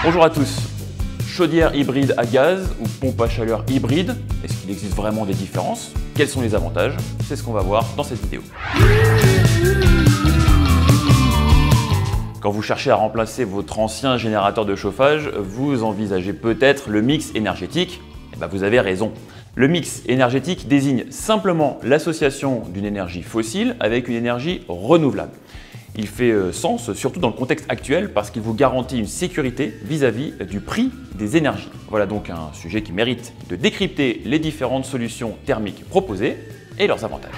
Bonjour à tous. Chaudière hybride à gaz ou pompe à chaleur hybride, est-ce qu'il existe vraiment des différences? Quels sont les avantages? C'est ce qu'on va voir dans cette vidéo. Quand vous cherchez à remplacer votre ancien générateur de chauffage, vous envisagez peut-être le mix énergétique. Eh bien, vous avez raison. Le mix énergétique désigne simplement l'association d'une énergie fossile avec une énergie renouvelable. Il fait sens, surtout dans le contexte actuel, parce qu'il vous garantit une sécurité vis-à-vis du prix des énergies. Voilà donc un sujet qui mérite de décrypter les différentes solutions thermiques proposées et leurs avantages.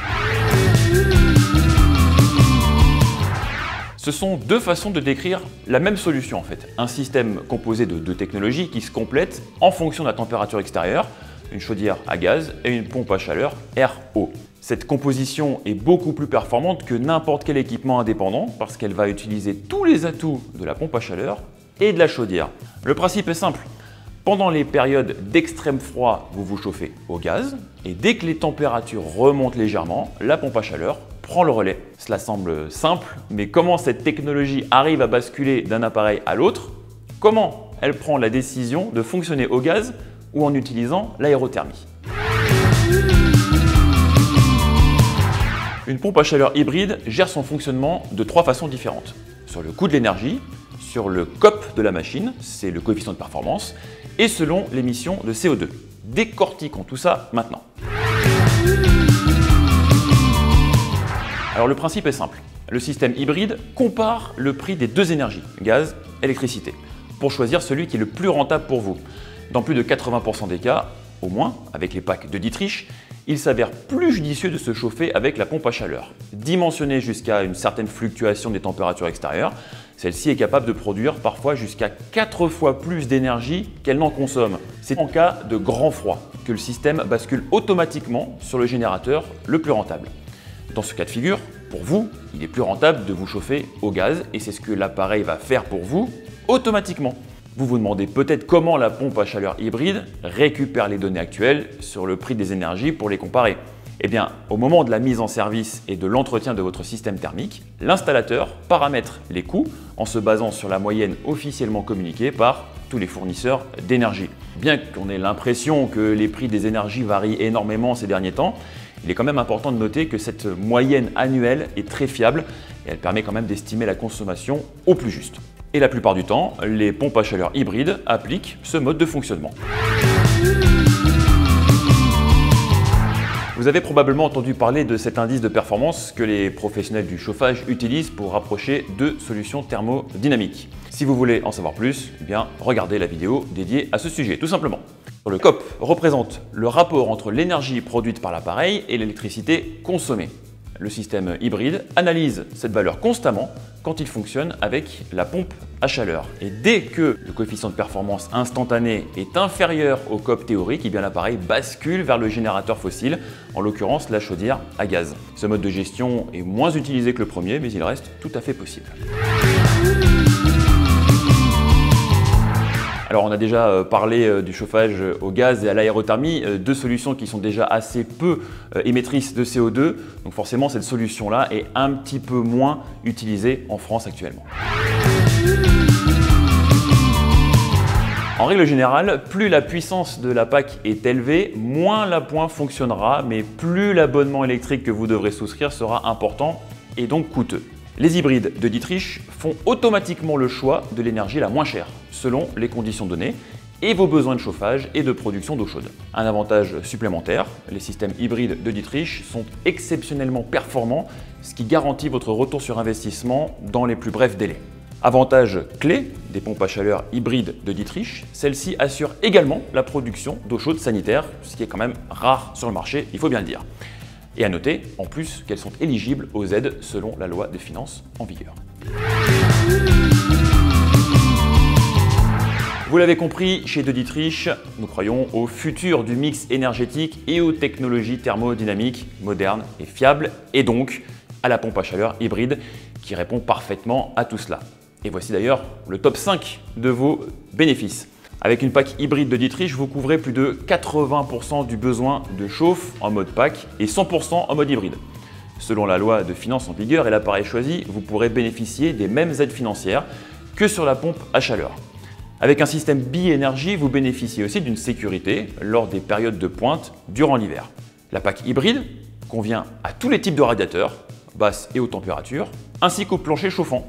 Ce sont deux façons de décrire la même solution en fait. Un système composé de deux technologies qui se complètent en fonction de la température extérieure, une chaudière à gaz et une pompe à chaleur RO. Cette composition est beaucoup plus performante que n'importe quel équipement indépendant parce qu'elle va utiliser tous les atouts de la pompe à chaleur et de la chaudière. Le principe est simple. Pendant les périodes d'extrême froid, vous vous chauffez au gaz et dès que les températures remontent légèrement, la pompe à chaleur prend le relais. Cela semble simple, mais comment cette technologie arrive à basculer d'un appareil à l'autre? Comment elle prend la décision de fonctionner au gaz ou en utilisant l'aérothermie? Une pompe à chaleur hybride gère son fonctionnement de trois façons différentes. Sur le coût de l'énergie, sur le COP de la machine, c'est le coefficient de performance, et selon l'émission de CO2. Décortiquons tout ça maintenant. Alors le principe est simple. Le système hybride compare le prix des deux énergies, gaz, électricité, pour choisir celui qui est le plus rentable pour vous. Dans plus de 80% des cas, au moins, avec les packs de Dietrich, il s'avère plus judicieux de se chauffer avec la pompe à chaleur. Dimensionnée jusqu'à une certaine fluctuation des températures extérieures, celle-ci est capable de produire parfois jusqu'à 4 fois plus d'énergie qu'elle n'en consomme. C'est en cas de grand froid que le système bascule automatiquement sur le générateur le plus rentable. Dans ce cas de figure, pour vous, il est plus rentable de vous chauffer au gaz et c'est ce que l'appareil va faire pour vous automatiquement. Vous vous demandez peut-être comment la pompe à chaleur hybride récupère les données actuelles sur le prix des énergies pour les comparer. Eh bien, au moment de la mise en service et de l'entretien de votre système thermique, l'installateur paramètre les coûts en se basant sur la moyenne officiellement communiquée par tous les fournisseurs d'énergie. Bien qu'on ait l'impression que les prix des énergies varient énormément ces derniers temps, il est quand même important de noter que cette moyenne annuelle est très fiable et elle permet quand même d'estimer la consommation au plus juste. Et la plupart du temps, les pompes à chaleur hybrides appliquent ce mode de fonctionnement. Vous avez probablement entendu parler de cet indice de performance que les professionnels du chauffage utilisent pour rapprocher deux solutions thermodynamiques. Si vous voulez en savoir plus, eh bien, regardez la vidéo dédiée à ce sujet, tout simplement. Le COP représente le rapport entre l'énergie produite par l'appareil et l'électricité consommée. Le système hybride analyse cette valeur constamment quand il fonctionne avec la pompe à chaleur. Et dès que le coefficient de performance instantané est inférieur au COP théorique, eh bien l'appareil bascule vers le générateur fossile, en l'occurrence la chaudière à gaz. Ce mode de gestion est moins utilisé que le premier, mais il reste tout à fait possible. Alors on a déjà parlé du chauffage au gaz et à l'aérothermie, deux solutions qui sont déjà assez peu émettrices de CO2, donc forcément cette solution-là est un petit peu moins utilisée en France actuellement. En règle générale, plus la puissance de la PAC est élevée, moins l'appoint fonctionnera, mais plus l'abonnement électrique que vous devrez souscrire sera important et donc coûteux. Les hybrides de Dietrich font automatiquement le choix de l'énergie la moins chère, selon les conditions données et vos besoins de chauffage et de production d'eau chaude. Un avantage supplémentaire, les systèmes hybrides de Dietrich sont exceptionnellement performants, ce qui garantit votre retour sur investissement dans les plus brefs délais. Avantage clé des pompes à chaleur hybrides de Dietrich, celles-ci assurent également la production d'eau chaude sanitaire, ce qui est quand même rare sur le marché, il faut bien le dire. Et à noter, en plus, qu'elles sont éligibles aux aides selon la loi de finances en vigueur. Vous l'avez compris, chez De Dietrich, nous croyons au futur du mix énergétique et aux technologies thermodynamiques modernes et fiables, et donc à la pompe à chaleur hybride qui répond parfaitement à tout cela. Et voici d'ailleurs le top 5 de vos bénéfices. Avec une PAC hybride de Dietrich, vous couvrez plus de 80% du besoin de chauffe en mode PAC et 100% en mode hybride. Selon la loi de finances en vigueur et l'appareil choisi, vous pourrez bénéficier des mêmes aides financières que sur la pompe à chaleur. Avec un système bi-énergie, vous bénéficiez aussi d'une sécurité lors des périodes de pointe durant l'hiver. La PAC hybride convient à tous les types de radiateurs, basses et hautes températures, ainsi qu'aux planchers chauffants.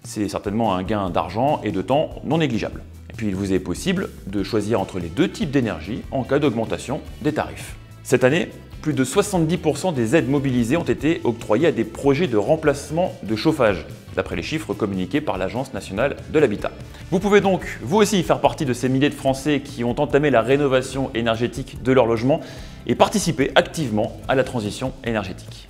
C'est certainement un gain d'argent et de temps non négligeable. Et puis il vous est possible de choisir entre les deux types d'énergie en cas d'augmentation des tarifs. Cette année, plus de 70% des aides mobilisées ont été octroyées à des projets de remplacement de chauffage, d'après les chiffres communiqués par l'Agence nationale de l'habitat. Vous pouvez donc, vous aussi, faire partie de ces milliers de Français qui ont entamé la rénovation énergétique de leur logement et participer activement à la transition énergétique.